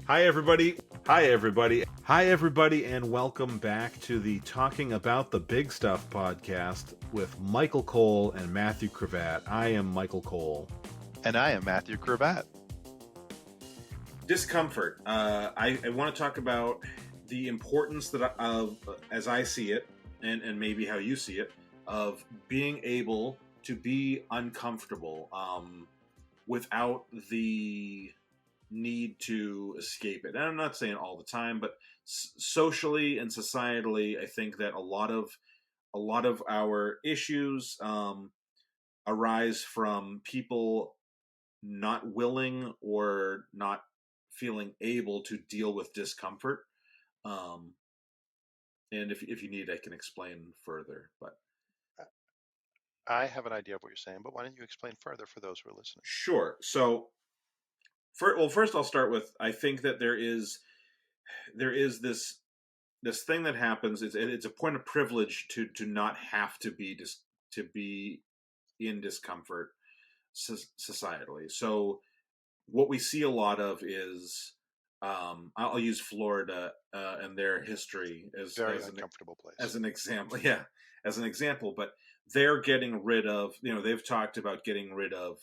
Hi, everybody. Hi, everybody. Hi, everybody, and welcome back to the Talking About the Big Stuff podcast with Michael Cole and Matthew Cravat. I am Michael Cole. And I am Matthew Cravat. Discomfort. I want to talk about the importance of, as I see it, and maybe how you see it, of being able to be uncomfortable without the need to escape it. And I'm not saying all the time, but socially and societally, I think that a lot of our issues arise from people not willing or not feeling able to deal with discomfort. Um, and if you need, I can explain further. But I have an idea of what you're saying, but why don't you explain further for those who are listening? sure. So, first I'll start with I think that there is this thing that happens. It's a point of privilege to not have to be in discomfort societally. So what we see a lot of is I'll use Florida and their history Very uncomfortable place. as an example. Yeah, as an example, but they're getting rid of. They've talked about getting rid of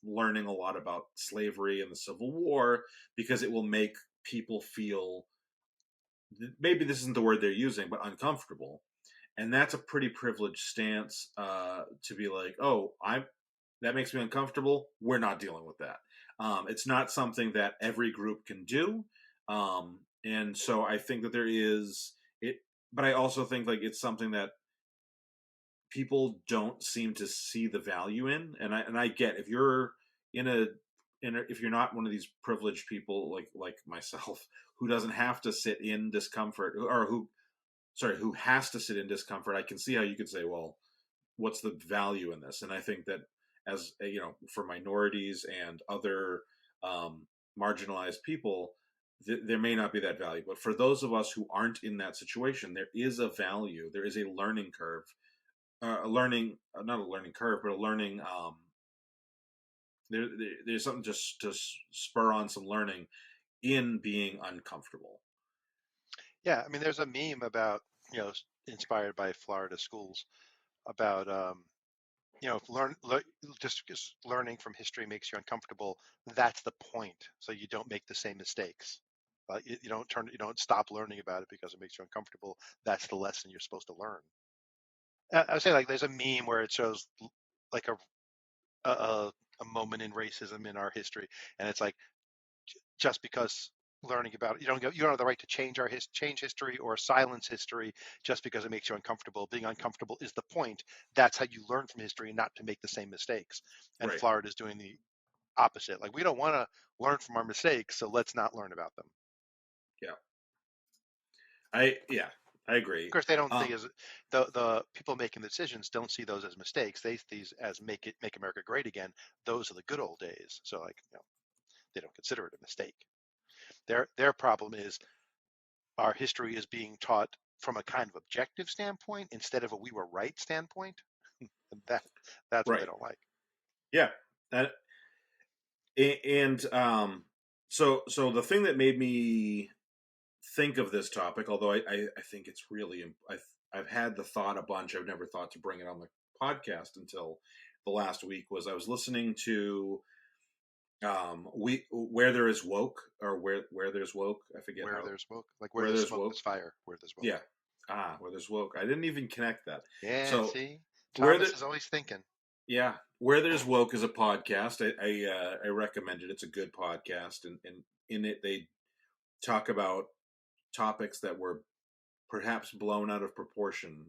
learning a lot about slavery and the Civil War because it will make people feel, maybe this isn't the word they're using, but uncomfortable. And that's a pretty privileged stance to be like, oh, that makes me uncomfortable. We're not dealing with that. It's not something that every group can do, and so I think that there is it. But I also think like it's something that people don't seem to see the value in. And I get if you're in a if you're not one of these privileged people like myself who doesn't have to sit in discomfort, or who has to sit in discomfort, I can see how you could say, well, what's the value in this? And I think that as for minorities and other marginalized people, there may not be that value. But for those of us who aren't in that situation, there is a value. There is a learning curve, not a learning curve, but a learning. There's something just to spur on some learning in being uncomfortable. Yeah, I mean, there's a meme about, inspired by Florida schools about, if just learning from history makes you uncomfortable, that's the point. So you don't make the same mistakes. You don't stop learning about it because it makes you uncomfortable. That's the lesson you're supposed to learn. I would say like there's a meme where it shows like a, a moment in racism in our history, and it's like just because learning about it, you don't have the right to change history or silence history just because it makes you uncomfortable. Being uncomfortable is the point. That's how you learn from history, not to make the same mistakes. And Right. Florida is doing the opposite. Like, we don't want to learn from our mistakes, so let's not learn about them. Yeah. I agree. Of course, they don't see as the people making the decisions don't see those as mistakes. They see these as make America great again. Those are the good old days. So like, they don't consider it a mistake. Their problem is our history is being taught from a kind of objective standpoint instead of a we were right standpoint. And that's what they Right. don't like. Yeah. And so the thing that made me think of this topic, although I think it's really I've had the thought a bunch. I've never thought to bring it on the podcast until the last week. Was I was listening to we where there is woke, or where there's woke. I forget Where how. there's smoke, like Where there's there's smoke, woke. there's fire. Where there's woke. Yeah. Where there's woke. I didn't even connect that. Yeah, So see, where Thomas the is always thinking. yeah, where there's woke is a podcast. I recommend it. It's a good podcast, and in it they talk about topics that were perhaps blown out of proportion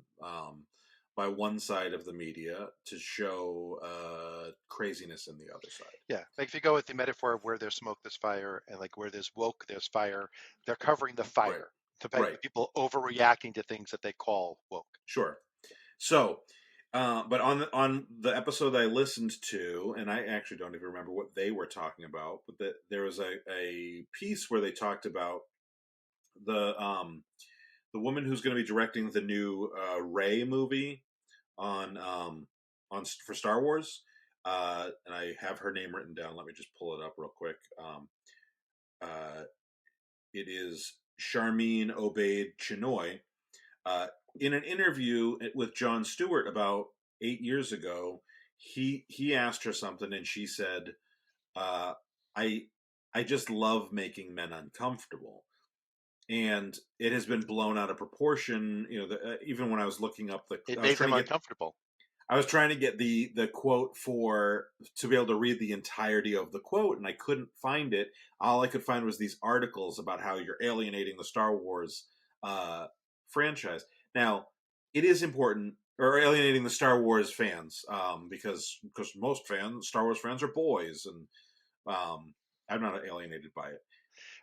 by one side of the media to show craziness in the other side. Yeah, like if you go with the metaphor of where there's smoke, there's fire, and like where there's woke, there's fire. They're covering the Right. fire. Right. The people overreacting to things that they call woke. Sure. So, but on the episode that I listened to, and I actually don't even remember what they were talking about, but there was a piece where they talked about the the woman who's going to be directing the new Rey movie on for Star Wars, and I have her name written down. Let me just pull it up real quick. Uh, it is Charmine Obaid-Chinoy. Uh, in an interview with Jon Stewart about 8 years ago, he asked her something, and she said, uh, "I I just love making men uncomfortable." And it has been blown out of proportion. Even when I was looking up It I was made trying them to get uncomfortable. the quote for to be able to read the entirety of the quote, and I couldn't find it. All I could find was these articles about how you're alienating the Star Wars uh, franchise. Now, it is important, or alienating the Star Wars fans, because most Star Wars fans, are boys, and I'm not alienated by it.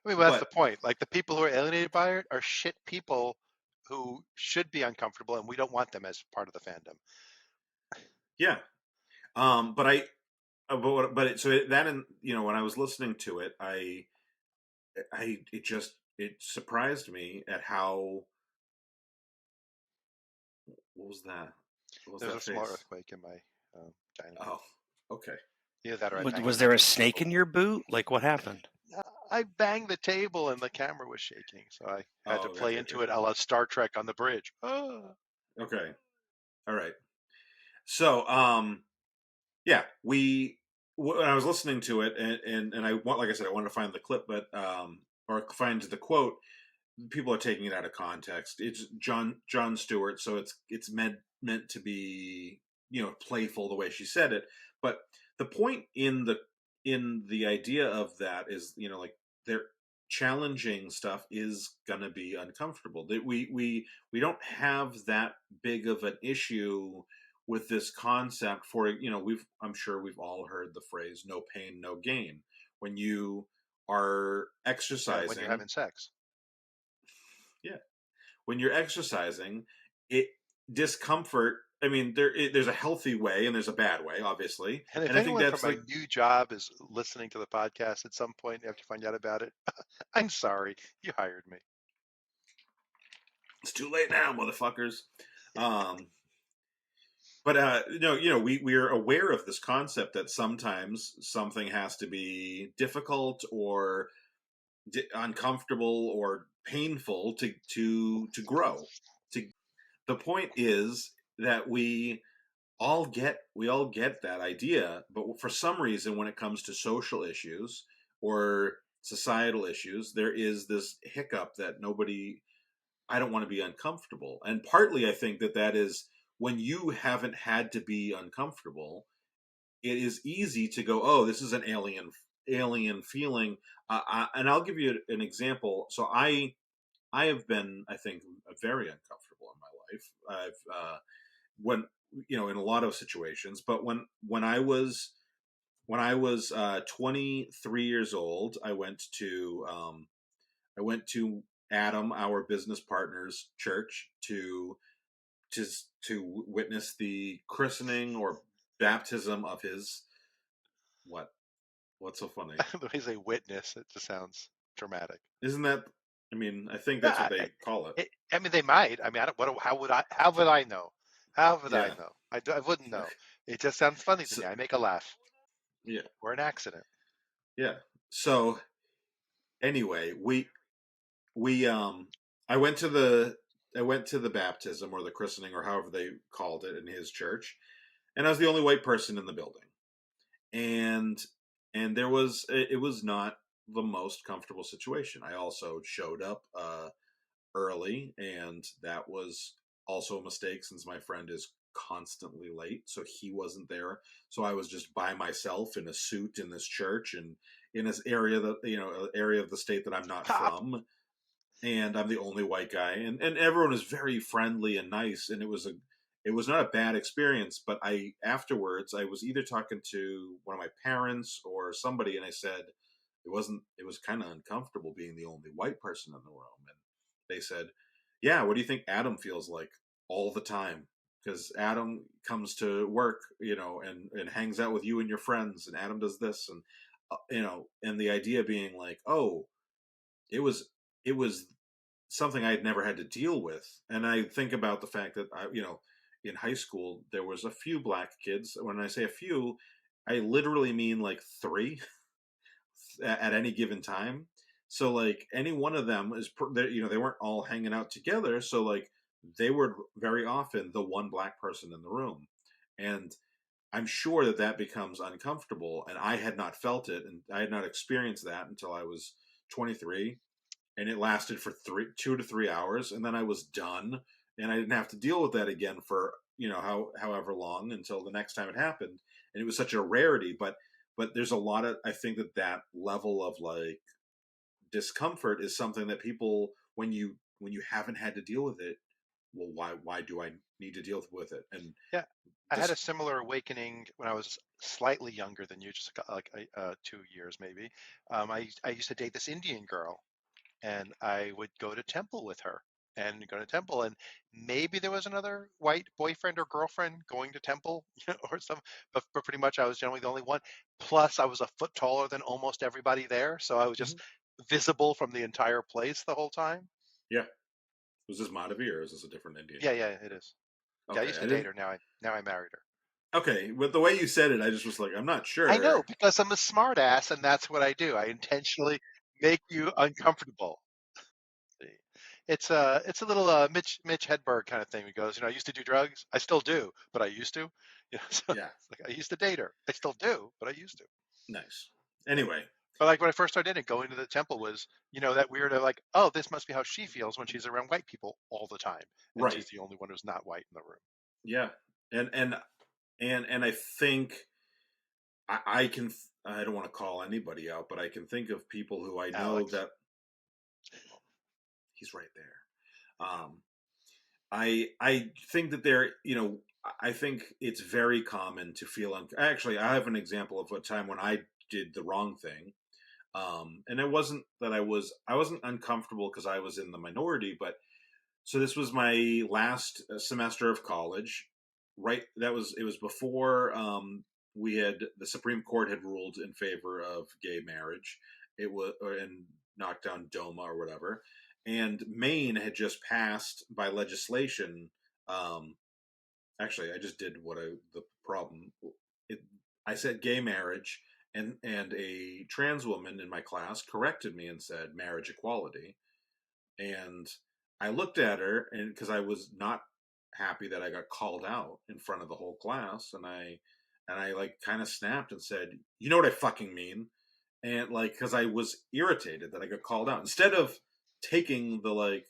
I mean, well, that's the But point. Like the people who are alienated by it are shit people who should be uncomfortable, and we don't want them as part of the fandom. yeah, but I but it, so it, that and when I was listening to it, it surprised me at how what was that? What was There's that a small face? earthquake in my dining room. Oh, okay. Either that or I banged Was my there a table. snake in your boot? Like what happened? I banged the table and the camera was shaking, so I had to Oh, play gotcha, into gotcha. it a la Star Trek on the bridge. Ah. Okay, all right. So, yeah, when I was listening to it, and I want, like I said, I wanted to find the clip, but or find the quote. People are taking it out of context. It's John Stewart, so it's meant to be playful the way she said it. But the point in the idea of that is like they're challenging stuff is gonna be uncomfortable. That we don't have that big of an issue with this concept for I'm sure we've all heard the phrase "no pain, no gain" when you are Yeah, when you're exercising. having sex. Yeah, when you're exercising, it discomfort. I mean, there's a healthy way and there's a bad way, obviously, And if and I think anyone from that's my like new job is listening to the podcast at some point after you find out about it, I'm sorry. You hired me. it's too late now, motherfuckers. Um, but no, we're aware of this concept that sometimes something has to be difficult or uncomfortable or painful to grow. To the point is that we all get that idea, but for some reason when it comes to social issues or societal issues, there is this hiccup that nobody I don't want to be uncomfortable. And partly I think that is when you haven't had to be uncomfortable, it is easy to go, "Oh, this is an alien feeling." And I'll give you an example. So I have been, I think, very uncomfortable in my life. When in a lot of situations, but when I was 23 years old, I went to Adam, our business partner's church, to to witness the christening or baptism of his what? What's so funny? The way you say witness, it just sounds dramatic. Isn't that? I mean, I think that's what Yeah, they call it. I mean, they might. I mean, I don't, what, how would I? How would I know? How would I Yeah. know? I wouldn't know. It just sounds funny to So, me. I make a laugh yeah. or an accident. Yeah. So anyway, we I went to the baptism or the christening or however they called it in his church, and I was the only white person in the building. And it was not the most comfortable situation. I also showed up early, and that was also a mistake since my friend is constantly late, so he wasn't there. So I was just by myself in a suit in this church and in this area area of the state that I'm not Cop. from, and I'm the only white guy, and everyone was very friendly and nice, and it was not a bad experience. But I afterwards I was either talking to one of my parents or somebody, and I said it was kind of uncomfortable being the only white person in the room, and they said, "Yeah, what do you think Adam feels like all the time?" Because Adam comes to work, and hangs out with you and your friends, and Adam does this, and and the idea being like, oh, it was it was something I had never had to deal with. And I think about the fact that in high school there was a few black kids. When I say a few, I literally mean like three at any given time. So like any one of them they weren't all hanging out together. So like they were very often the one black person in the room, and I'm sure that that becomes uncomfortable. And I had not felt it, and I had not experienced that until I was 23, and it lasted for 2 to 3 hours, and then I was done, and I didn't have to deal with that again for however long until the next time it happened, and it was such a rarity. But there's a lot of I think that that level of like discomfort is something that people when you haven't had to deal with it, well, why do I need to deal with it? And Yeah, I had a this, similar awakening when I was slightly younger than you, just like 2 years maybe. I used to date this Indian girl, and I would go to temple with her and go to temple, and maybe there was another white boyfriend or girlfriend going to temple, or some, but pretty much I was generally the only one. Plus, I was a foot taller than almost everybody there, so I was just Mhm. visible from the entire place the whole time. Yeah, was this Madhavi or is this a different Indian Yeah, girl? yeah, it is. Yeah, I Okay, used I to date didn't. her. Now I married her. Okay, but the way you said it, I just was like, I'm not I know sure. because I'm a smart ass, and that's what I do. I intentionally make you uncomfortable. See? It's a little Mitch Hedberg kind of thing. He goes, I used to do drugs. I still do, but I used to. So Yeah, it's like I used to date her. I still do, but I used to. nice. Anyway, But like when I first started it, going to the temple was, that weird of like, oh, this must be how she feels when she's around white people all the time, and right. she's the only one who's not white in the room. Yeah, and I think I can. I don't want to call anybody out, but I can think of people who I know Alex. that he's right there. I think that I think it's very common to feel actually I have an example of a time when I did the wrong thing. And it wasn't that I wasn't uncomfortable because I was in the minority, but so this was my last semester of college. Right, it was before the Supreme Court had ruled in favor of gay marriage. It was and knocked down DOMA or whatever, and Maine had just passed by legislation. Um, Actually, I just did the problem. It, I said gay marriage, and a trans woman in my class corrected me and said marriage equality, and I looked at her, and because I was not happy that I got called out in front of the whole class, and I like kind of snapped and said, "You know what I fucking mean?" And like because I was irritated that I got called out instead of taking the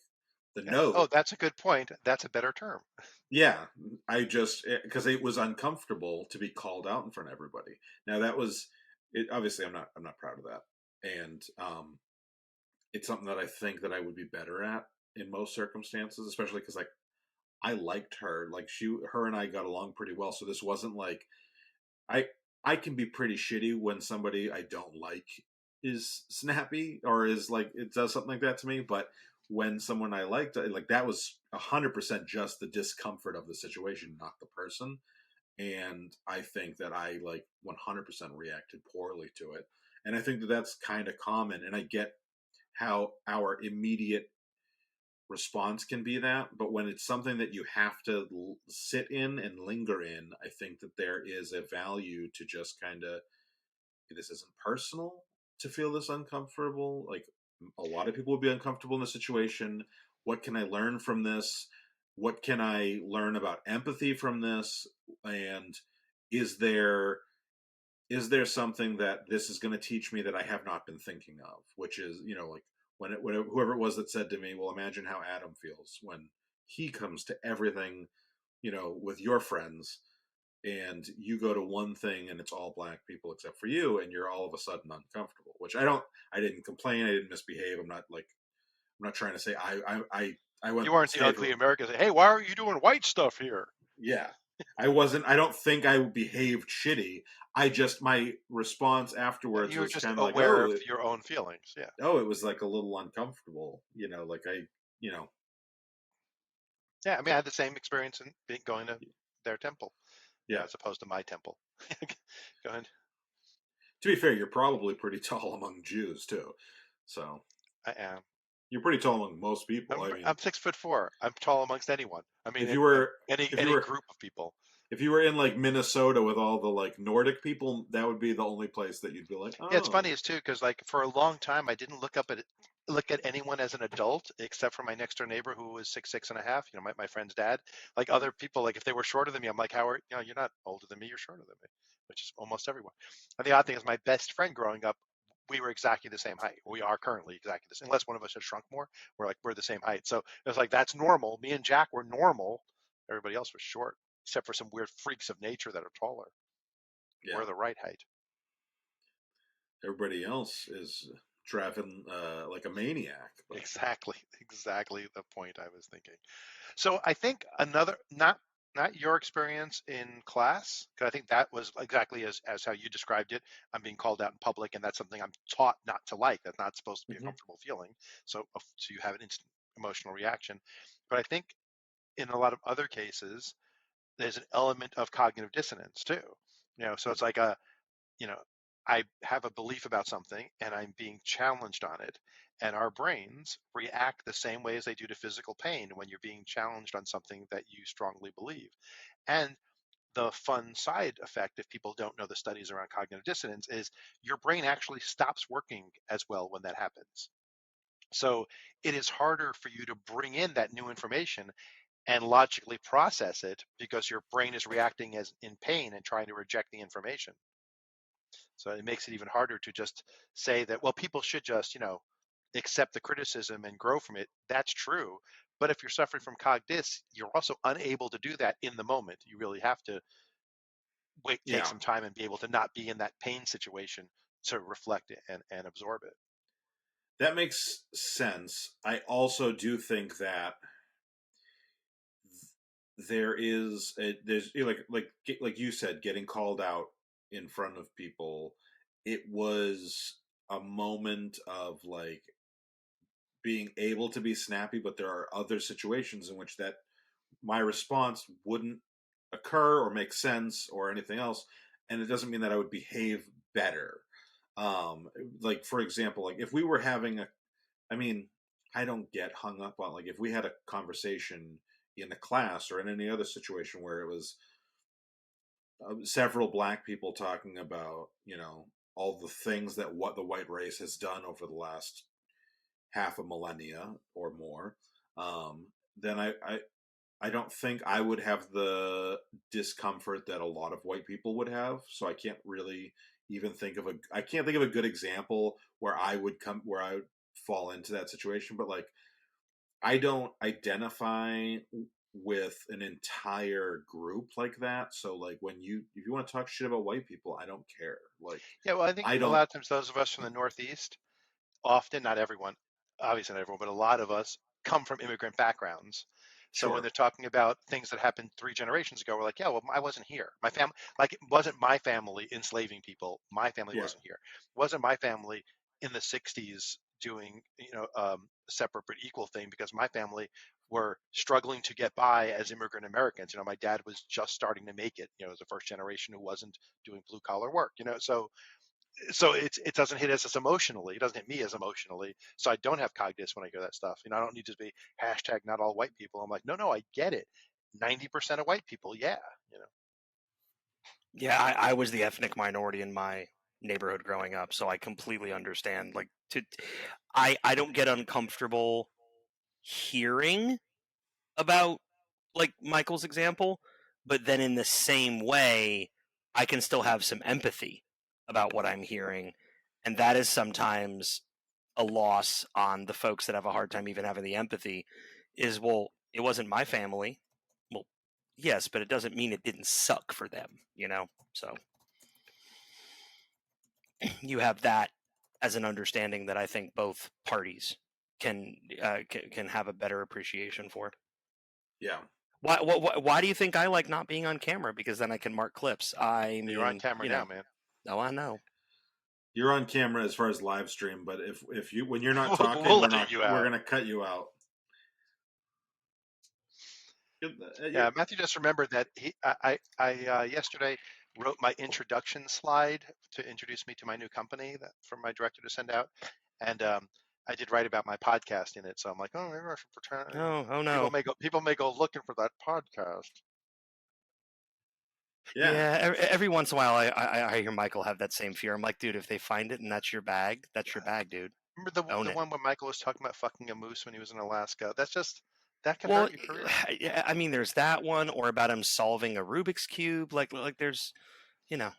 Yeah. Oh, note. that's a good point. That's a better term. Yeah, I just because it was uncomfortable to be called out in front of everybody. Now that was it. Obviously, I'm not proud of that, and it's something that I think that I would be better at in most circumstances, especially because like I liked her, like her and I got along pretty well. So this wasn't like I I can be pretty shitty when somebody I don't like is snappy or is like it does something like that to me, but when someone I liked, like that was 100% just the discomfort of the situation, not the person. And I think that I like 100% reacted poorly to it. And I think that that's kind of common. And I get how our immediate response can be that, but when it's something that you have to sit in and linger in, I think that there is a value to just kind of this isn't personal to feel this uncomfortable. Like a lot of people would be uncomfortable in the situation. What can I learn from this? What can I learn about empathy from this? And is there is there something that this is going to teach me that I have not been thinking of? Which is, like whoever it was that said to me, "Well, imagine how Adam feels when he comes to everything, with your friends, and you go to one thing and it's all black people except for you, and you're all of a sudden uncomfortable." Which I didn't complain, I didn't misbehave. I'm not trying to say I went You aren't the stage. ugly American. Say, hey, why are you doing white stuff here? Yeah. I wasn't I don't think I behaved shitty. I just my response Yeah, afterwards you're was just kind of like, aware of your own feelings. Yeah. it was like a little uncomfortable, like you know, Yeah. I mean, I had the same experience in going to their temple, yeah. as opposed to my temple. Go ahead. To be fair, you're probably pretty tall among Jews too. So, I am. you're pretty tall among most people. I'm I mean, I'm 6'4". I'm tall amongst anyone. I mean, if you were any if you any were group of people. if you were in like Minnesota with all the like Nordic people, that would be the only place that you'd be like, Yeah, it's funny oh, is too because like for a long time I didn't look at anyone as an adult except for my next door neighbor who was 6'6.5", my friend's dad. Like other people, like if they were shorter than me, I'm like, how are you're not older than me, you're shorter than me, which is almost everyone. And the odd thing is my best friend growing up, we were exactly the same height. We are currently exactly the same, unless one of us has shrunk more. We're the same height. So it was like that's normal. Me and Jack were normal. Everybody else was short, except for some weird freaks of nature that are taller. yeah, We're the right height. everybody else is driving like a maniac. But Exactly, exactly the point I was thinking. So I think another, not your experience in class, because I think that was exactly as how you described it. I'm being called out in public, and that's something I'm taught not to like. That's not supposed to be a mhm. comfortable feeling. So you have an instant emotional reaction. But I think in a lot of other cases, there's an element of cognitive dissonance too. So it's like you know, I have a belief about something and I'm being challenged on it. And our brains react the same way as they do to physical pain when you're being challenged on something that you strongly believe. And the fun side effect, if people don't know the studies around cognitive dissonance, is your brain actually stops working as well when that happens. So it is harder for you to bring in that new information and logically process it because your brain is reacting as in pain and trying to reject the information. So it makes it even harder to just say that, well, people should just, accept the criticism and grow from it. That's true. But if you're suffering from cog dis, you're also unable to do that in the moment. You really have to take Yeah, some time and be able to not be in that pain situation to reflect it and absorb it. that makes sense. I also do think that there's like you said, getting called out in front of people. It was a moment of like being able to be snappy, but there are other situations in which that my response wouldn't occur or make sense or anything else, and it doesn't mean that I would behave better. Um, like for example, like if we were having a, I mean, I don't get hung up on like if we had a conversation in a class or in any other situation where it was several black people talking about all the things that what the white race has done over the last half a millennia or more, um, then I don't think I would have the discomfort that a lot of white people would have. So I can't really even think of a I can't think of a good example where I would fall into that situation. But like I don't identify with an entire group like that. So like when you if you want to talk shit about white people, I don't care. Like Yeah, well, I think I a don't lot of times those of us from the Northeast, often, not everyone, obviously not everyone, but a lot of us come from immigrant backgrounds. So when sure. they're talking about things that happened 3 generations ago, we're like, yeah, well, I wasn't here. My family, like, it wasn't my family enslaving people. My family Yeah. wasn't here. It wasn't my family in the 60s doing, a separate but equal thing because my family were struggling to get by as immigrant Americans. My dad was just starting to make it, as a first generation who wasn't doing blue collar work, so it doesn't hit us as emotionally. It doesn't hit me as emotionally. So I don't have cognitus when I hear that stuff. I don't need to be hashtag not all white people. I'm like, no, I get it. 90% of white people, yeah. You know, Yeah, I was the ethnic minority in my neighborhood growing up, so I completely understand. I don't get uncomfortable hearing about like Michael's example, but then in the same way, I can still have some empathy about what I'm hearing, and that is sometimes a loss on the folks that have a hard time even having the empathy. Is well, it wasn't my family. Well, yes, but it doesn't mean it didn't suck for them. So you have that as an understanding that I think both parties can have a better appreciation for. Yeah. Why do you think I like not being on camera? Because then I can mark clips. I you're on mean, camera now, man. oh, I know. You're on camera as far as live stream, but if you when you're not talking, We'll edit you we're out. gonna cut you out. Yeah, Matthew just remembered that I yesterday wrote my introduction slide to introduce me to my new company that for my director to send out, and I did write about my podcast in it. So I'm like, oh, maybe I should pretend. Oh People no. may go looking for that podcast. Yeah, Yeah, every once in a while, I hear Michael have that same fear. I'm like, dude, if they find it and that's your bag, that's your bag, dude. Remember Own the it. one where Michael was talking about fucking a moose when he was in Alaska? That's just that can Well, hurt your career. yeah, I mean, there's that one, or about him solving a Rubik's cube. Like there's, you know,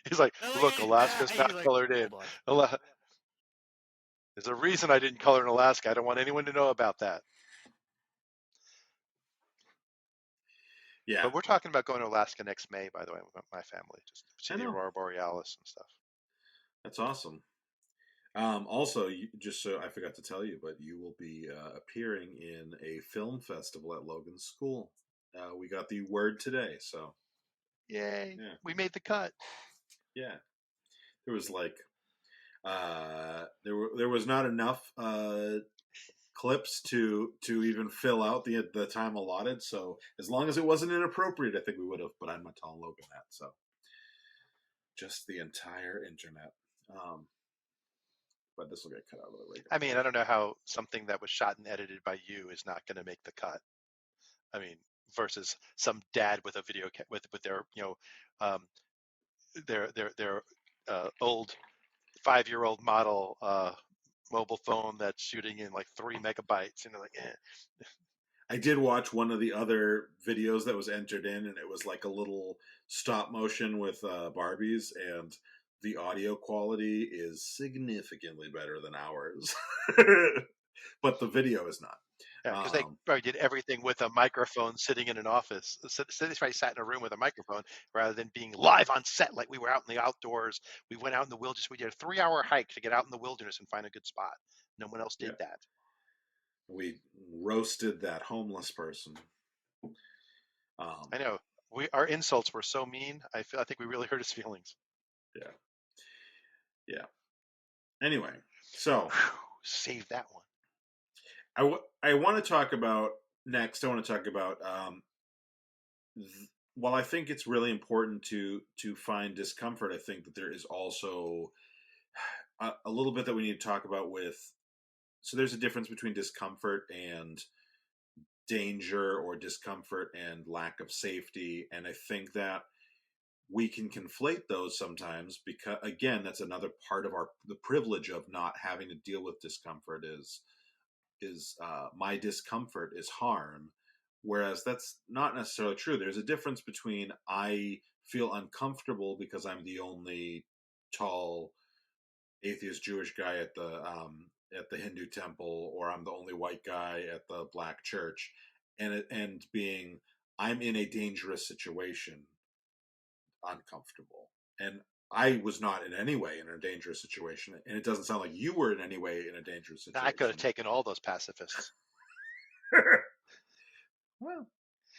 He's like, look, Alaska's he's not like, colored in. hold on. There's a reason I didn't color in Alaska. I don't want anyone to know about that. yeah, But we're talking about going to Alaska next May, by the way, with my family, just to see I the know. aurora borealis and stuff. That's awesome. Also, just so I forgot to tell you, but you will be appearing in a film festival at Logan's School. We got the word today, so Yay! yeah, We made the cut. yeah. There was like there was not enough clips to even fill out the time allotted. So as long as it wasn't inappropriate, I think we would have. But I'm not telling Logan that. So just the entire internet. But this will get cut out of the regular I mean, I version. don't know how something that was shot and edited by you is not going to make the cut. I mean, versus some dad with a with their um, their old 5-year-old model mobile phone that's shooting in like 3 megabytes, and they're like, eh. I did watch one of the other videos that was entered in, and it was like a little stop motion with Barbies, and the audio quality is significantly better than ours, but the video is not. Yeah, because they Um, probably did everything with a microphone sitting in an office. They probably sat in a room with a microphone rather than being live on set like we were out in the outdoors. We went out in the wilderness. We did a 3-hour hike to get out in the wilderness and find a good spot. No one else yeah, did that. we roasted that homeless person. Um, I know. Our insults were so mean. I think we really hurt his feelings. yeah, yeah. Anyway, so Whew, save that one. I want to talk about next. I want to talk about while I think it's really important to find discomfort, I think that there is also a little bit that we need to talk about with. So there's a difference between discomfort and danger, or discomfort and lack of safety, and I think that we can conflate those sometimes, because again, that's another part of our the privilege of not having to deal with discomfort is my discomfort is harm, whereas that's not necessarily true. There's a difference between I feel uncomfortable because I'm the only tall atheist Jewish guy at the Hindu temple, or I'm the only white guy at the black church, and being I'm in a dangerous situation, uncomfortable. And I was not in any way in a dangerous situation, and it doesn't sound like you were in any way in a dangerous I could have situation. taken all those pacifists. Well,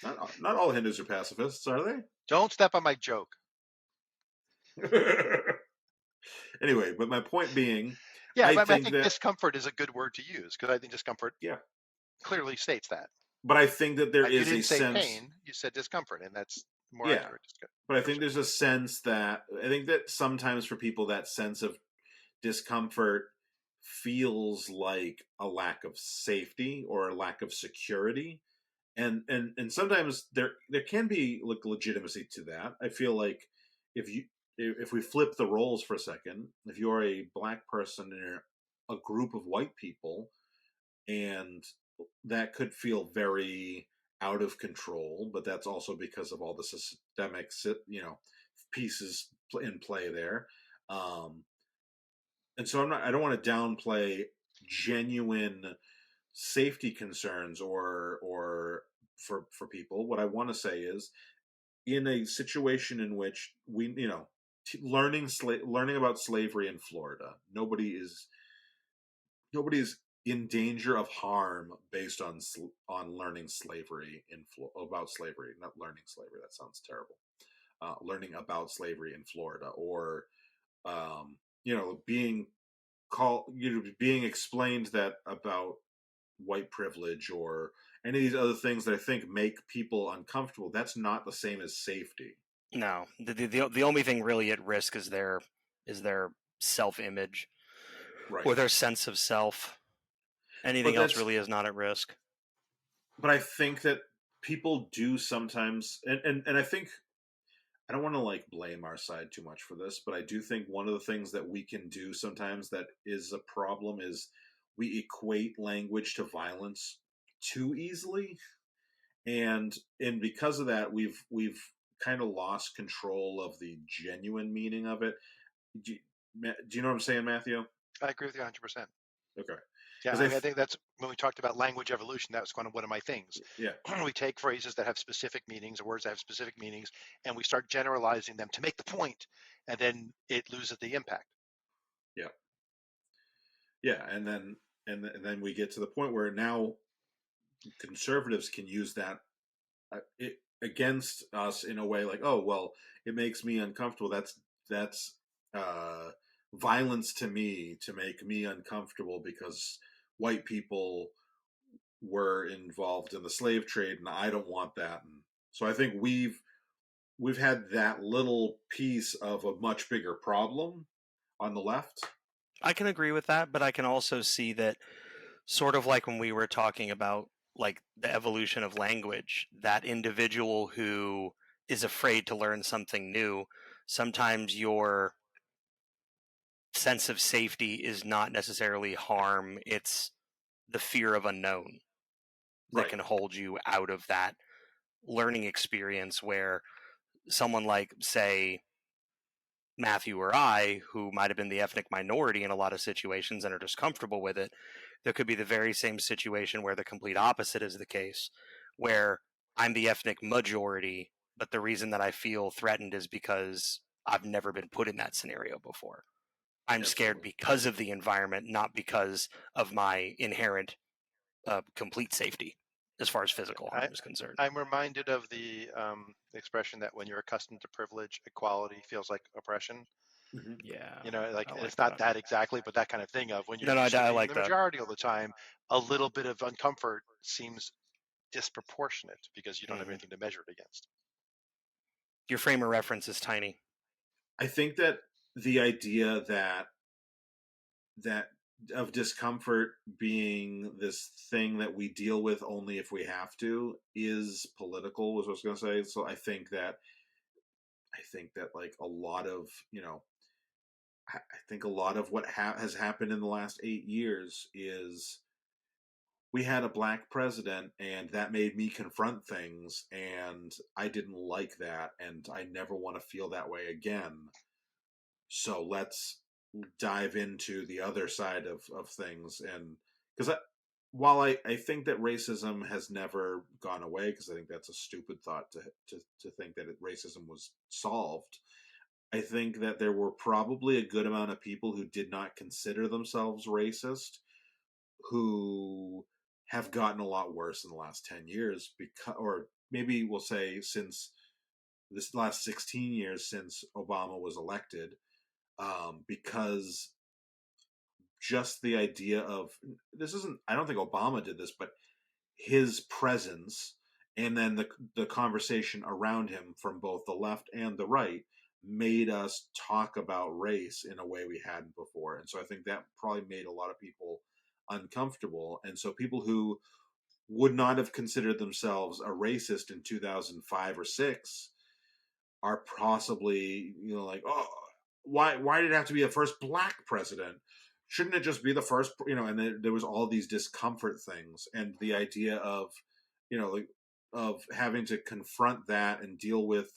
not all Hindus are pacifists, are Don't step on my joke. they? Anyway, but my point being, Yeah, I but I think think that discomfort is a good word to use because I think discomfort yeah, clearly states that. but I think that there You is a didn't say sense, pain, you said discomfort, and that's more yeah, accurate but I think description. there's a sense that I think that sometimes for people that sense of discomfort feels like a lack of safety or a lack of security, and sometimes there can be like legitimacy to that. I feel like if you if we flip the roles for a second, if you're a black person in a group of white people, and that could feel very out of control, but that's also because of all the systemic pieces in play there. um and so I don't want to downplay genuine safety concerns or for people. What I want to say is, in a situation in which we learning about slavery in Florida, nobody's in danger of harm based on learning slavery about slavery, not learning slavery, that sounds terrible. Learning about slavery in Florida, or being being explained that about white privilege, or any of these other things that I think make people uncomfortable. That's not the same as safety. No, the only thing really at risk is their self image or Right. their sense of self. Anything But else that's really is not at risk. but I think that people do sometimes, and I think I don't want to like blame our side too much for this, but I do think one of the things that we can do sometimes that is a problem is we equate language to violence too easily, and because of that, we've kind of lost control of the genuine meaning of it. Do you, do you know what I'm saying, Matthew? I agree with you 100%. Okay, Yeah, because I mean, I think that's when we talked about language evolution, that was kind of one of my things. yeah, We take phrases that have specific meanings or words that have specific meanings, and we start generalizing them to make the point, and then it loses the impact. yeah, yeah, and then we get to the point where now conservatives can use that against us in a way like, oh well, it makes me uncomfortable. That's uh, violence to me to make me uncomfortable because white people were involved in the slave trade, and I don't want that. And so I think we've had that little piece of a much bigger problem on the left. I can agree with that, but I can also see that sort of like when we were talking about like the evolution of language, that individual who is afraid to learn something new, sometimes your sense of safety is not necessarily harm, it's the fear of unknown that Right. can hold you out of that learning experience where someone like, say, Matthew or I, who might have been the ethnic minority in a lot of situations and are just comfortable with it, there could be the very same situation where the complete opposite is the case, where I'm the ethnic majority, but the reason that I feel threatened is because I've never been put in that scenario before. I'm scared Absolutely. because of the environment, not because of my inherent complete safety as far as physical I, harm is concerned. I'm reminded of the expression that when you're accustomed to privilege, equality feels like oppression. Hmm. Yeah, You know, like I like it's not that. that exactly, but that kind of thing of when you're No, used to I being like the that. majority all the time, a little bit of uncomfort seems disproportionate because you don't have Hmm. anything to measure it against. Your frame of reference is tiny. I think that the idea that of discomfort being this thing that we deal with only if we have to is political was what I was going to say. So I think that like a lot of I think a lot of what has happened in the last 8 years is we had a black president and that made me confront things and I didn't like that and I never want to feel that way again. So let's dive into the other side of things. And because while I think that racism has never gone away, because I think that's a stupid thought to think that racism was solved, I think that there were probably a good amount of people who did not consider themselves racist who have gotten a lot worse in the last 10 years because, or maybe we'll say since this last 16 years since Obama was elected, because just the idea of this isn't, I don't think Obama did this, but his presence and then the conversation around him from both the left and the right made us talk about race in a way we hadn't before. And so I think that probably made a lot of people uncomfortable. And so people who would not have considered themselves a racist in 2005 or 6 are possibly, like, oh, why did it have to be a first black president? Shouldn't it just be the first, and there was all these discomfort things and the idea of, like, of having to confront that and deal with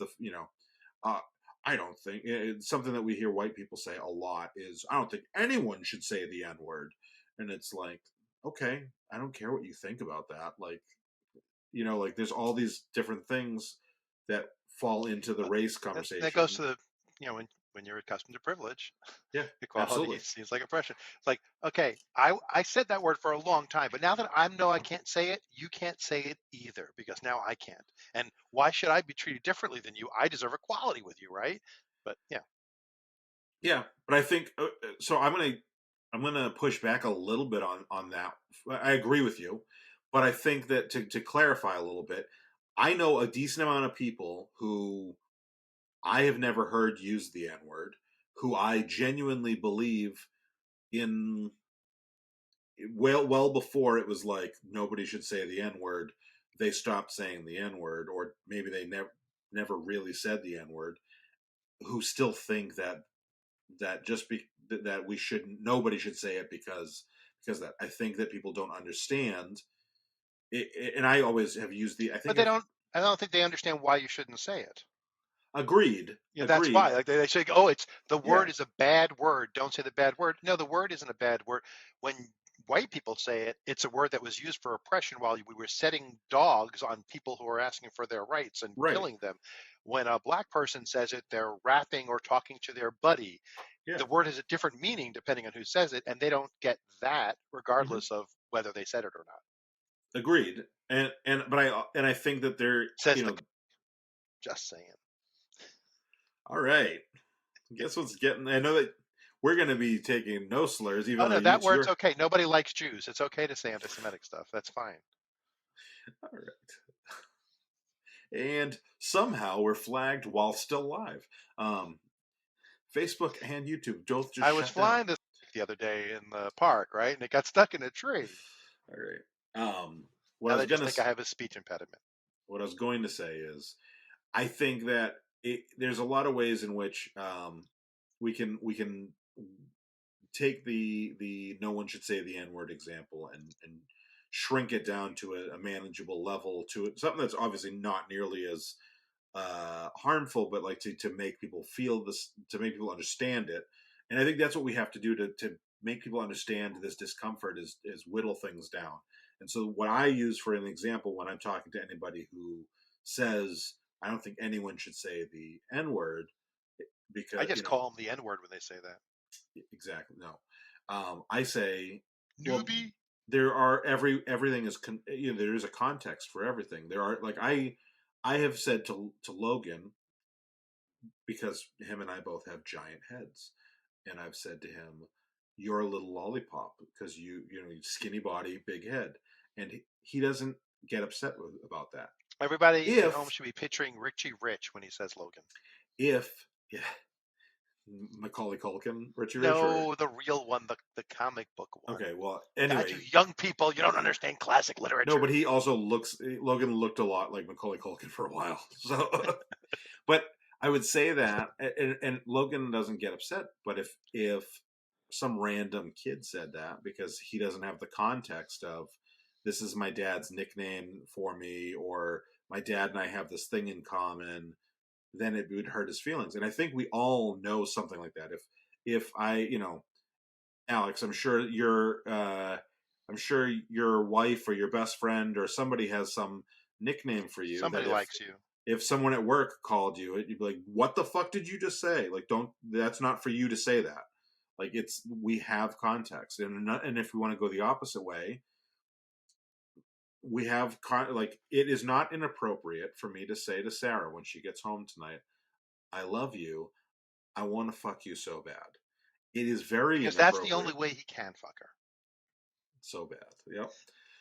uh, I don't think it's something that we hear white people say a lot is I don't think anyone should say the N word. And it's like, okay, I don't care what you think about that. Like, like there's all these different things that fall into the But race that goes conversation. to the, when you're accustomed to privilege, Yeah, equality absolutely. seems like oppression. It's like, okay, I said that word for a long time, but now that I know I can't say it, you can't say it either because now I can't. And why should I be treated differently than you? I deserve equality with you, right? But yeah, Yeah, but I think so. I'm gonna push back a little bit on that. I agree with you, but I think that to clarify a little bit, I know a decent amount of people who I have never heard use the N word, who I genuinely believe in well before it was like nobody should say the N word. They stopped saying the N word, or maybe they never really said the N-word, who still think that just that we shouldn't, nobody should say it because that. I think that people don't understand it, and I always have used the. I But think they if don't. I don't think they understand why you shouldn't say it. agreed, That's why. agreed, Like they say, oh, it's the yeah, word is a bad word. Don't say the bad word. No, the word isn't a bad word. When white people say it, it's a word that was used for oppression while we were setting dogs on people who are asking for their rights and right, killing them. When a black person says it, they're rapping or talking to their buddy. yeah, The word has a different meaning depending on who says it, and they don't get that hmm regardless of whether they said it or not. agreed, and I think that they're Says the just saying. all right. Guess what's getting? I know that we're going to be taking no slurs, Oh even though no, that it's word's your. okay. Nobody likes Jews. It's okay to say anti-Semitic stuff. That's fine. All right. And somehow we're flagged while still live. Um, Facebook and YouTube both just I was shut down. flying this the other day in the park, right? And it got stuck in a tree. All right. What I Now was they just gonna think I have a speech impediment. what I was going to say is, I think that there's a lot of ways in which we can take the no one should say the N word example and shrink it down to a manageable level, to something that's obviously not nearly as harmful, but like to make people feel this, to make people understand it. And I think that's what we have to do to make people understand this discomfort, is whittle things down. And so what I use for an example when I'm talking to anybody who says I don't think anyone should say the N word, I because just call them the N-word when they say that. exactly, no, I say, well, Newbie. there are everything is there is a context for everything. There are, like, I have said to Logan, because him and I both have giant heads, and I've said to him, "You're a little lollipop because skinny body, big head," and he doesn't get upset about that. Everybody at home If should be picturing Richie Rich when he says Logan. if yeah, Macaulay Culkin, Richie Rich, or No, the real one, the comic book one. okay, well, God, you anyway, young people, you don't understand classic no, literature. but he also Logan looked a lot like Macaulay Culkin for a while, so. But I would say that, and Logan doesn't get upset. But if some random kid said that because he doesn't have the context of, this is my dad's nickname for me, or my dad and I have this thing in common, then it would hurt his feelings. And I think we all know something like that. If I, Alex, I'm sure your wife or your best friend or somebody has some nickname for you that Somebody likes you. if someone at work called you, you'd be like, "What the fuck did you just say?" Like, don't. That's not for you to say that. Like, we have context, and if we want to go the opposite way, we have like, it is not inappropriate for me to say to Sarah when she gets home tonight, "I love you. I want to fuck you so bad." It is very Because that's the only inappropriate. way he can fuck her. So bad. Yep.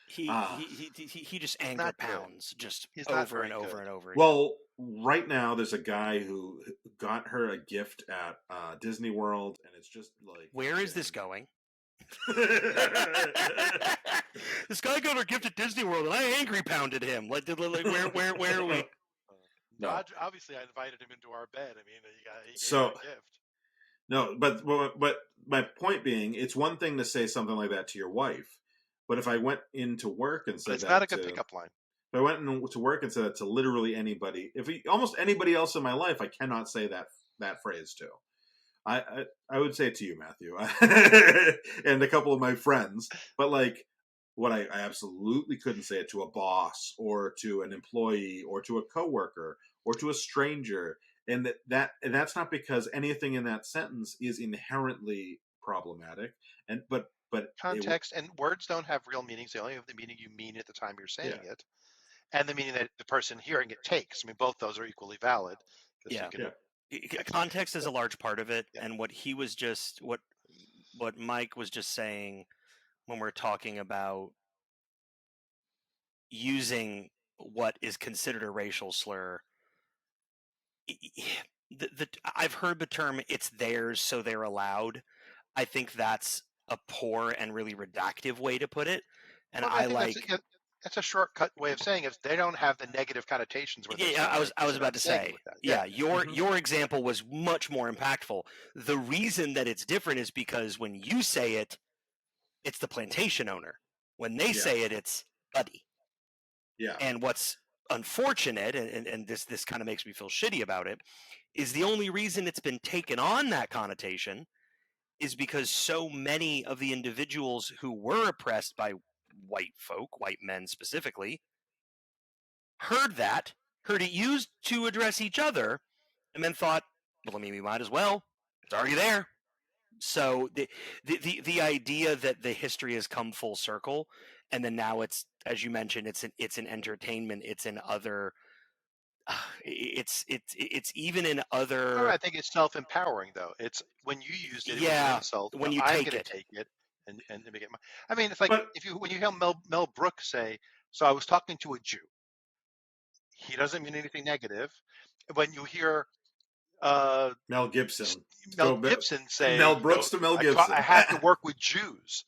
He Ah. he just He's anger not good. pounds just He's not over very and over good. and over again. Well, right now there's a guy who got her a gift at Disney World, and it's just like, Where is this going? getting- This guy got a gift at Disney World, and I angry pounded him. Like, where are we? No. Obviously, I invited him into our bed. I mean, he gave So her a gift. no, but my point being, it's one thing to say something like that to your wife, but if I went into work and But said it's not a that good to pickup line. if I went into work and said that to literally anybody, almost anybody else in my life, I cannot say that phrase to. I would say it to you, Matthew, and a couple of my friends, but like, what I absolutely couldn't say it to a boss or to an employee or to a coworker or to a stranger, and that's not because anything in that sentence is inherently problematic, and but Context and words don't have real meanings. They only have the meaning you mean at the time you're saying yeah, it, and the meaning that the person hearing it takes. I mean, both those are equally valid because you Yeah. can yeah, text it. Context is a large part of it, Yeah. and what Mike was just saying when we're talking about using what is considered a racial slur. I've heard the term "it's theirs, so they're allowed." I think that's a poor and really reductive way to put it, and Well, I I think that's like. That's a shortcut way of saying it. They don't have the negative connotations when they're Yeah, saying it I because was they're about not to saying it say, with that. Yeah. yeah, Mhm. your example was much more impactful. The reason that it's different is because when you say it, it's the plantation owner. When they Yeah. say it, it's Buddy. Yeah. And what's unfortunate, and this kind of makes me feel shitty about it, is the only reason it's been taken on that connotation is because so many of the individuals who were oppressed by white folk, white men specifically, heard that, heard it used to address each other, and then thought, well, I mean, we might as well. It's already there. So the idea that the history has come full circle, and then now it's, as you mentioned, it's an entertainment. It's in other. It's even in Well, other. I think it's self-empowering though. It's when you used it, it was an Yeah, insult. when Now you I'm take going to it. take it and make it my. I mean, it's like But if you when you hear Mel Brooks say, "So I was talking to a Jew," he doesn't mean anything negative. When you hear Mel Gibson. Mel Gibson say, Mel Brooks to Mel I Gibson. have to work with Jews,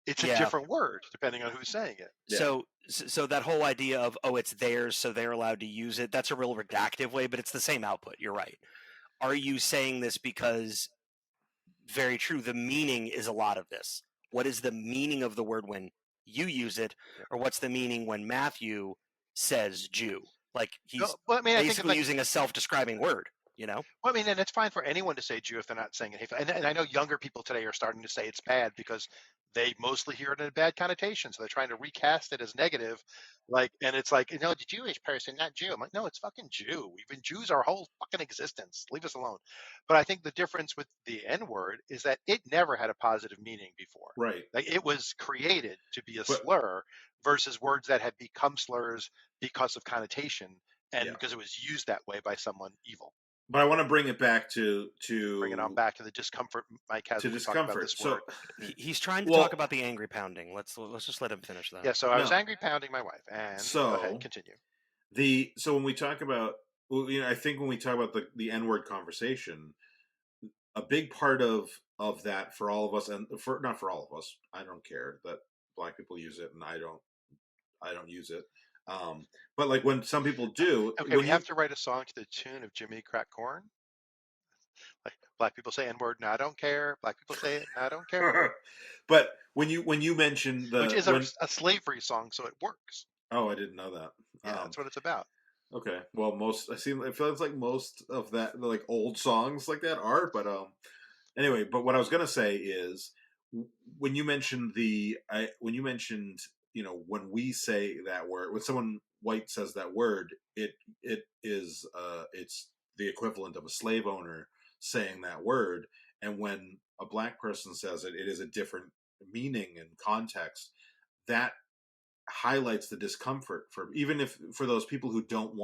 it's a Yeah. different word depending on who's saying it. Yeah. So that whole idea of, oh, it's theirs, so they're allowed to use it, that's a real reductive way, but it's the same output. You're right. Are you saying this because, very true, the meaning is a lot of this? What is the meaning of the word when you use it, Yeah. or what's the meaning when Matthew says Jew? Like, he's Well, I mean, I think it's basically like, using a self-describing word, you know? well, I mean, and it's fine for anyone to say Jew if they're not saying it hateful. And I know younger people today are starting to say it's bad because they mostly hear it in a bad connotation. So they're trying to recast it as negative. Like, and it's like, the Jewish person, not Jew. I'm like, no, it's fucking Jew. We've been Jews our whole fucking existence. Leave us alone. But I think the difference with the N word is that it never had a positive meaning before. Right. Like it was created to be a But slur versus words that had become slurs because of connotation and yeah. because it was used that way by someone evil. But I want to bring it back Bring it on back to the discomfort Mike has to when we talk about Discomfort. this So word. He's trying to well, talk about the angry pounding. Let's just let him finish that. Yeah, so I was no. angry pounding my wife, and go ahead, So continue. so when we talk about, well, I think when we talk about the N-word conversation, a big part of that for all of us, and for not for all of us, I don't care that black people use it, and I don't use it. But like when some people do, Okay, when we you have to write a song to the tune of Jimmy Crack Corn. Like black people say N-word, and I don't care. Black people say it, and I don't care. but when you mention Which the is when a slavery song, so it works. oh, I didn't know that. Yeah, that's what it's about. Okay. Well, it feels like most of that, like old songs like that are, but anyway, but what I was gonna say is when you mentioned when you mentioned, when we say that word, when someone white says that word, it is it's the equivalent of a slave owner saying that word, and when a black person says it, it is a different meaning and context. That highlights the discomfort for, even if for those people who don't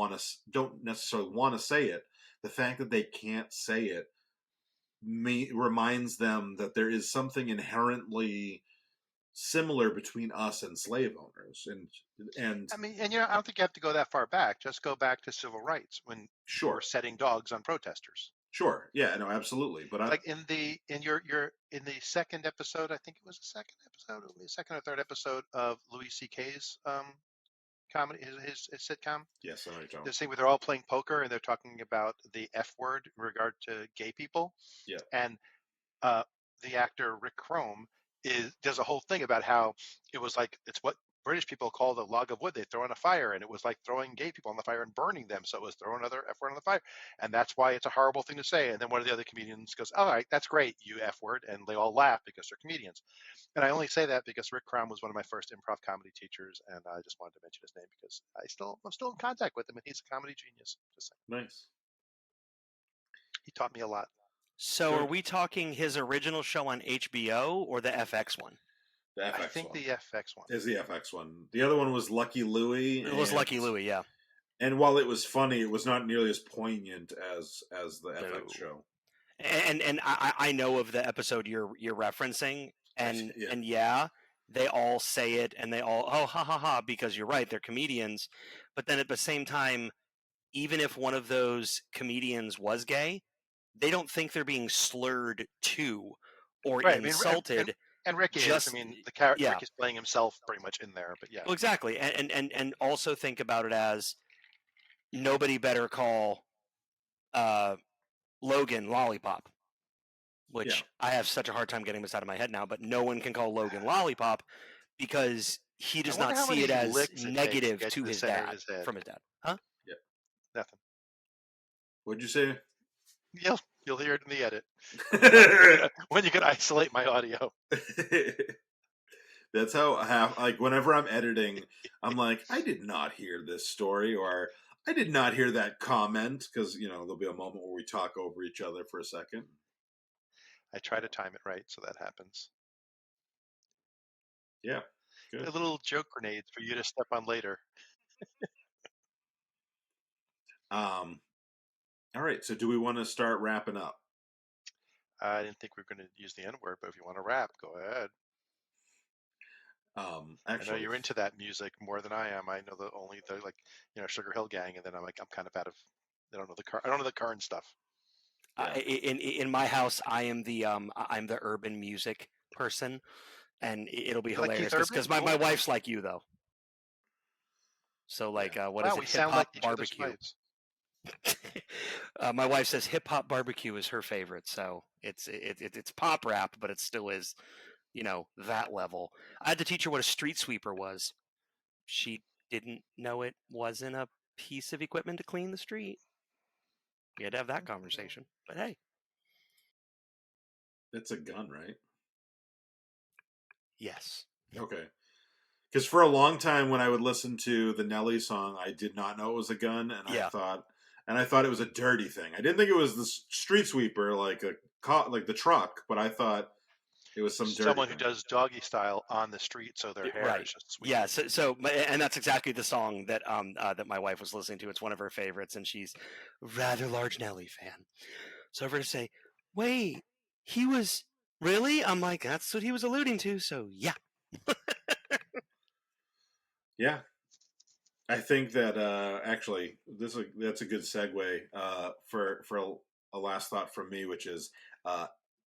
necessarily want to say it, the fact that they can't say it reminds them that there is something inherently similar between us and slave owners, and I mean, and I don't think you have to go that far back. Just go back to civil rights when people were sure, setting dogs on protesters. yeah, no, absolutely, but Like in the second episode, I think it was the second episode, or the second or third episode of Louis C.K.'s comedy, his sitcom. yes, I know you're talking. This scene where they're all playing poker and they're talking about the F word in regard to gay people. Yeah. And uh, the actor Rick Chrome does a whole thing about how it was like it's what British people call the log of wood they throw in a fire, and it was like throwing gay people on the fire and burning them, so it was throwing another F word on the fire, and that's why it's a horrible thing to say. And then one of the other comedians goes, "All right, that's great, you F word," and they all laugh because they're comedians. And I only say that because Rick Crom was one of my first improv comedy teachers, and I just wanted to mention his name because I'm still in contact with him, and he's a comedy genius. Just saying. Nice. He taught me a lot. So Good. are we talking his original show on HBO or the FX one? The FX I think one the FX one is the FX one. The other one was Lucky Louie. It was Lucky Louie, yeah. And while it was funny, it was not nearly as poignant as the No. FX show. And I know of the episode you're referencing, and Yeah. and yeah, they all say it, and they all, oh, ha ha ha, because you're right, they're comedians. But then at the same time, even if one of those comedians was gay, they don't think they're being slurred to or right. I mean, insulted. And Rick is. I just mean, the character yeah. Rick is playing himself pretty much in there. But yeah, Well, exactly, and also think about it as nobody better call uh, Logan Lollipop, Yeah. which I have such a hard time getting this out of my head now. But no one can call Logan Lollipop because he I does wonder not how see it many as licks it takes to negative get to to the his center of dad his head. from his dad. Huh? Yeah. Nothing. What'd you say? You'll hear it in the edit when you can isolate my audio. That's how like whenever I'm editing, I'm like, I did not hear this story, or I did not hear that comment, because there'll be a moment where we talk over each other for a second. I try to time it right so that happens. Yeah, good. They're little joke grenades for you to step on later. All right. So, do we want to start wrapping up? I didn't think we were going to use the N word, but if you want to rap, go ahead. Actually, I know you're into that music more than I am. I know the Sugar Hill Gang, and then I'm kind of out of. I don't know the current stuff. Yeah. In my house, I'm the urban music person, and it'll be You like hilarious Keith Urban? because my Cool. wife's like you though. So like, what is Wow, it? we Hip sound hop like each other's barbecue. wives. My wife says hip hop barbecue is her favorite, so it's pop rap, but it still is, that level. I had to teach her what a street sweeper was. She didn't know it wasn't a piece of equipment to clean the street. We had to have that conversation. But hey, It's a gun, right? yes. Okay. Because for a long time, when I would listen to the Nelly song, I did not know it was a gun, and Yeah. I thought it was a dirty thing. I didn't think it was the street sweeper, like like the truck, but I thought it was some dirty Someone who thing. does doggy style on the street, so their hair Right. is just sweet. Yeah. And that's exactly the song that my wife was listening to. It's one of her favorites, and she's a rather large Nelly fan. So for her to say, "Wait, he was really?" I'm like, "That's what he was alluding to." So yeah. Yeah, I think that actually that's a good segue for a last thought from me, which is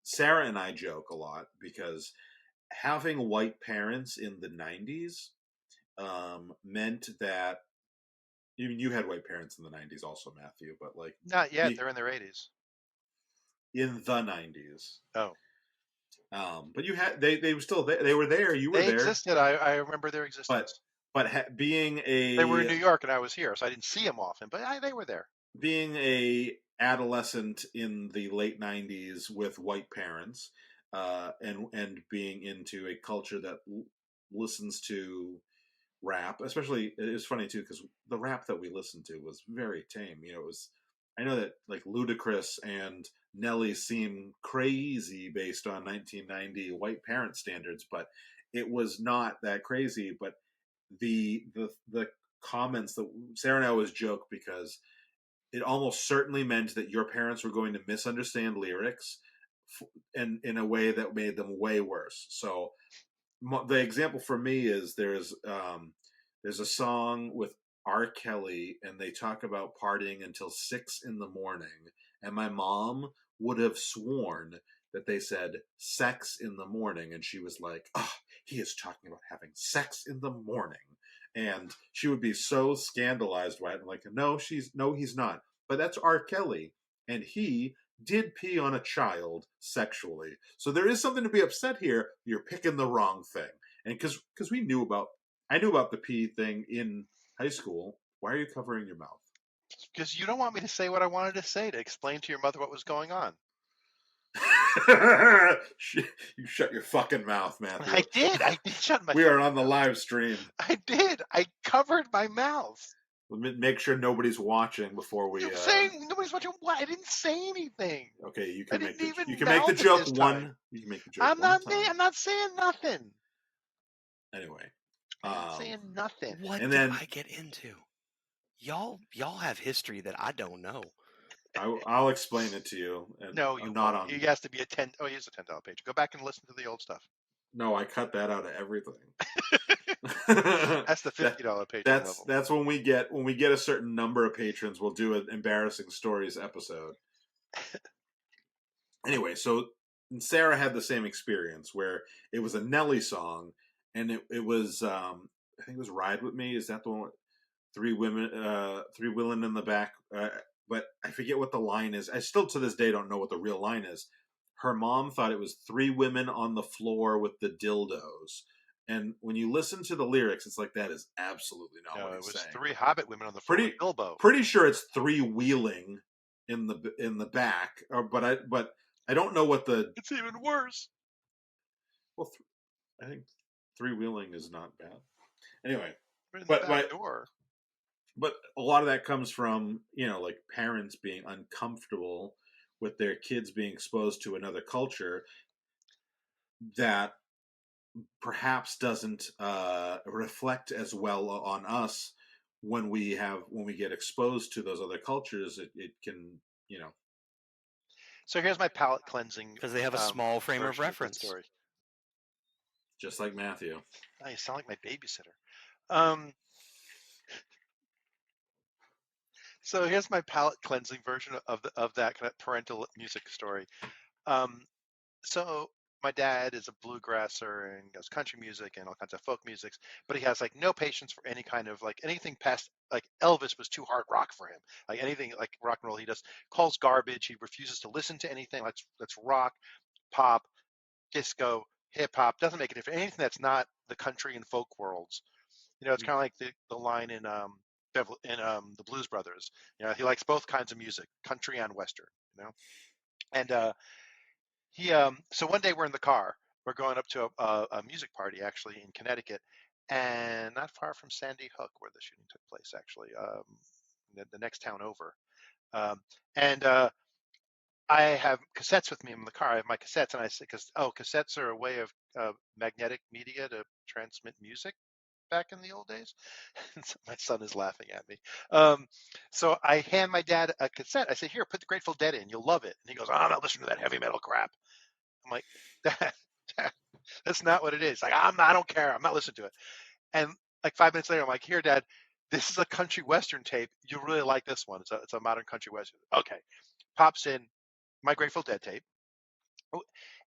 Sarah and I joke a lot because having white parents in the '90s meant that even you had white parents in the '90s, also Matthew, but like Not yet. They're in their 80s. in the '90s. Oh, But you had they were still there. They were there. You were they there. existed. I remember their existence. But being They were in New York and I was here, so I didn't see them often. But they were there. being a adolescent in the late '90s with white parents, and being into a culture that listens to rap, especially it was funny too because the rap that we listened to was very tame. It was. I know that like Ludacris and Nelly seem crazy based on 1990 white parent standards, but it was not that crazy. But the comments that Sarah and I always joke because it almost certainly meant that your parents were going to misunderstand lyrics and in a way that made them way worse. So the example for me is there's a song with R. Kelly and they talk about partying until 6 in the morning, and my mom would have sworn that they said sex in the morning, and she was like, "Oh, he is talking about having sex in the morning," and she would be so scandalized by it. I'm like, no, he's not. But that's R. Kelly, and he did pee on a child sexually. So there is something to be upset here. You're picking the wrong thing. And because I knew about the pee thing in high school. Why are you covering your mouth? Because you don't want me to say what I wanted to say to explain to your mother what was going on. You shut your fucking mouth, Matthew. I did shut my. We are on the live stream. I did. I covered my mouth. Make sure nobody's watching before we. You're saying nobody's watching. What? I didn't say anything. Okay, you can make the joke time. You can make the joke. I'm not saying nothing. Anyway, I'm not saying nothing. What did I get into? Y'all have history that I don't know. I'll explain it to you. No, you not won't. on. He has to be a 10. Oh, he is a $10 page. Go back and listen to the old stuff. No, I cut that out of everything. That's the $50 page. That's when we get a certain number of patrons, we'll do an embarrassing stories episode. Anyway, so and Sarah had the same experience where it was a Nelly song, and it was I think it was "Ride with Me." Is that the one? Three women in the back. But I forget what the line is. I still to this day don't know what the real line is. Her mom thought it was three women on the floor with the dildos. And when you listen to the lyrics, it's like that is absolutely not what No, it he's was saying. three Hobbit women on the floor with Pretty Bilbo. pretty sure it's three wheeling in the back. But I don't know what the It's even worse. well. I think three wheeling is not bad. Anyway, We're in the but back but door. but a lot of that comes from like parents being uncomfortable with their kids being exposed to another culture that perhaps doesn't reflect as well on us when we get exposed to those other cultures. It can So here's my palate cleansing because they have a small frame of version of this reference. story. just like Matthew. Oh, you sound like my babysitter. Um, so here's my palate cleansing version of that kind of parental music story. Um, so my dad is a bluegrasser and does country music and all kinds of folk musics, but he has like no patience for any kind of like anything past like Elvis was too hard rock for him. Like anything like rock and roll, he just calls garbage. He refuses to listen to anything. Let's rock, pop, disco, hip hop. Doesn't make a difference. Anything that's not the country and folk worlds. It's kind of like the line in the Blues Brothers. He likes both kinds of music, country and western. You know, and he so one day we're in the car. We're going up to a music party actually in Connecticut, and not far from Sandy Hook, where the shooting took place. Actually, the next town over. Um, and I have cassettes with me in the car. I have my cassettes, and I say, cassettes are a way of magnetic media to transmit music back in the old days. So my son is laughing at me. So I hand my dad a cassette. I say, "Here, put the Grateful Dead in. You'll love it." And he goes, "Oh, I'm not listening to that heavy metal crap." I'm like, Dad, that's not what it is. Like, I don't care. I'm not listening to it. And like 5 minutes later, I'm like, "Here, Dad, this is a country western tape. You'll really like this one. It's a modern country western." Okay. Pops in my Grateful Dead tape. Oh,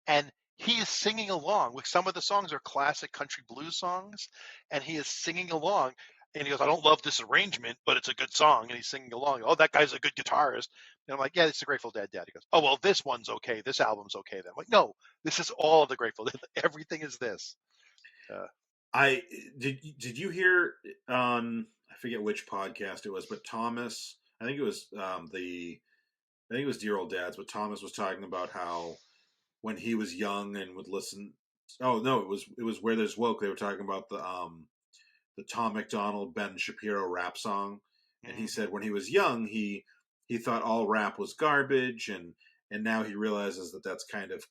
and he is singing along with some of the songs are classic country blues songs, and he is singing along. And he goes, "I don't love this arrangement, but it's a good song." And he's singing along. "Oh, that guy's a good guitarist." And I'm like, "Yeah, it's the Grateful Dead, Dad." He goes, "Oh, well, this one's okay. This album's okay then." I'm like, "No, this is all of the Grateful Dead. Everything is this." Uh, I did you hear on I forget which podcast it was, but Thomas, I think it was I think it was Dear Old Dads, but Thomas was talking about how when he was young and would listen. Oh no, it was Where There's Woke. They were talking about the Tom McDonald Ben Shapiro rap song, and he mhm. said when he was young he thought all rap was garbage, and now he realizes that that's kind of,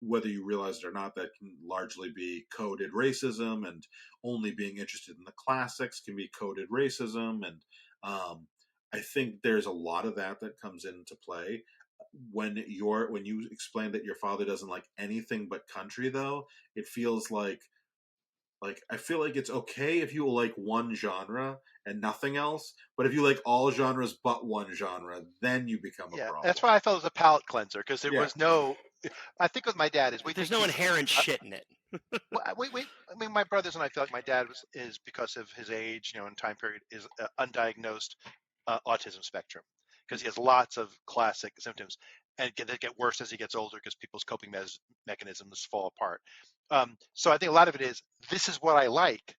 whether you realize it or not, that can largely be coded racism, and only being interested in the classics can be coded racism, and I think there's a lot of that comes into play when you explain that your father doesn't like anything but country. Though it feels like I feel like it's okay if you like one genre and nothing else, but if you like all genres but one genre, then you become a Yeah, problem. that's why I felt it was a palate cleanser because there Yeah, was no. I think with my dad is we There's think no he's inherent shit in it. well, we, I mean, my brothers and I feel like my dad is because of his age, and time period, is undiagnosed autism spectrum because he has lots of classic symptoms and they get worse as he gets older because people's coping mechanisms fall apart. So I think a lot of it is this is what I like,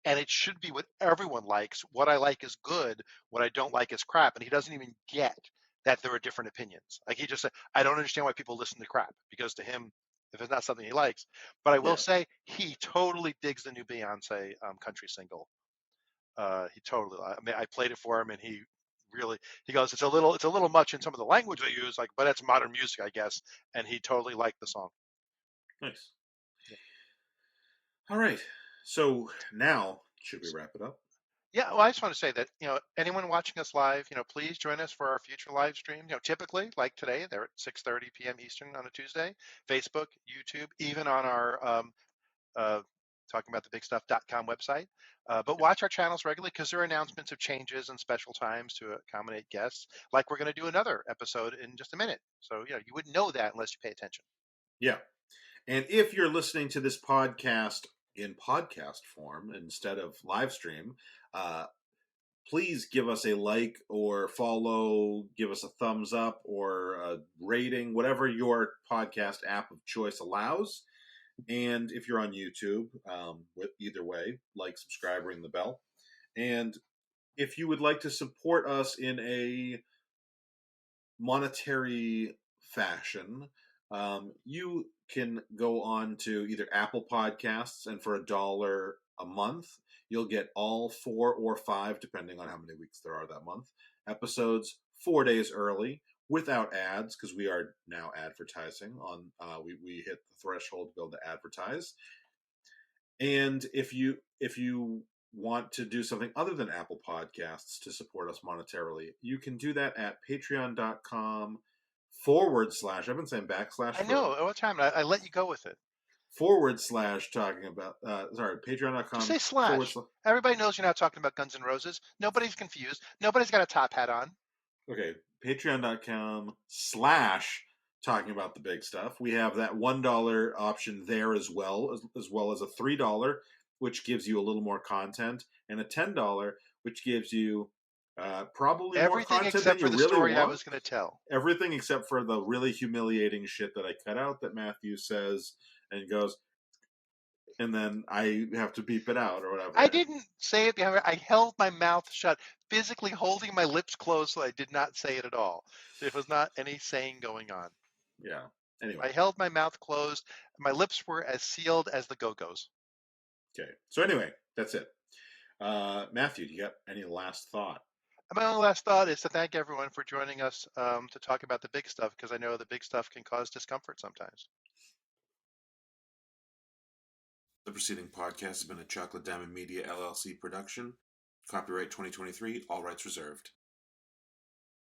and it should be what everyone likes. What I like is good. What I don't like is crap, and he doesn't even get that there are different opinions. Like he just said, I don't understand why people listen to crap because to him, if it's not something he likes. But I will yeah, say he totally digs the new Beyonce country single. He totally. I mean, I played it for him, and he goes, it's a little much in some of the language they use, like, but it's modern music, I guess. And he totally liked the song. nice. Yeah. All right, so now should we wrap it up? Yeah, well, I just want to say that, anyone watching us live, please join us for our future live stream. Typically, like today, they're at 6:30 p.m. Eastern on a Tuesday, Facebook, YouTube, even on our uh, talkingaboutthebigstuff.com website. But watch our channels regularly because there are announcements of changes and special times to accommodate guests. Like we're going to do another episode in just a minute. So, you wouldn't know that unless you pay attention. Yeah. And if you're listening to this podcast in podcast form instead of live stream, uh, please give us a like or follow, give us a thumbs up or a rating, whatever your podcast app of choice allows. And if you're on YouTube, either way, like, subscribe, ring the bell. And if you would like to support us in a monetary fashion, you can go on to either Apple Podcasts, and for $1 a month, you'll get all 4 or 5, depending on how many weeks there are that month, episodes 4 days early without ads, because we are now advertising on. We hit the threshold to be able to advertise. And if you want to do something other than Apple Podcasts to support us monetarily, you can do that at patreon.com/. I've been saying backslash I for know all the time. I let you go with it. / talking about, Just patreon.com say slash. / Everybody knows you're not talking about Guns N' Roses. Nobody's confused. Nobody's got a top hat on. Okay, patreon.com / talking about the big stuff. We have that $1 option there as well as a $3, which gives you a little more content, and a $10, which gives you probably more Everything content than except you for the really story I want. was going to tell. Everything except for the really humiliating shit that I cut out that Matthew says and goes, and then I have to beep it out or I whatever. didn't say it behind. I held my mouth shut, physically holding my lips closed, so I did not say it at all. There was not any saying going on. Yeah. I Anyway. held my mouth closed. My lips were as sealed as the Go-Go's. Okay. So anyway, that's it. Matthew, do you got any last thought? My only last thought is to thank everyone for joining us to talk about the big stuff, because I know the big stuff can cause discomfort sometimes. The preceding podcast has been a Chocolate Diamond Media LLC production. Copyright 2023, all rights reserved.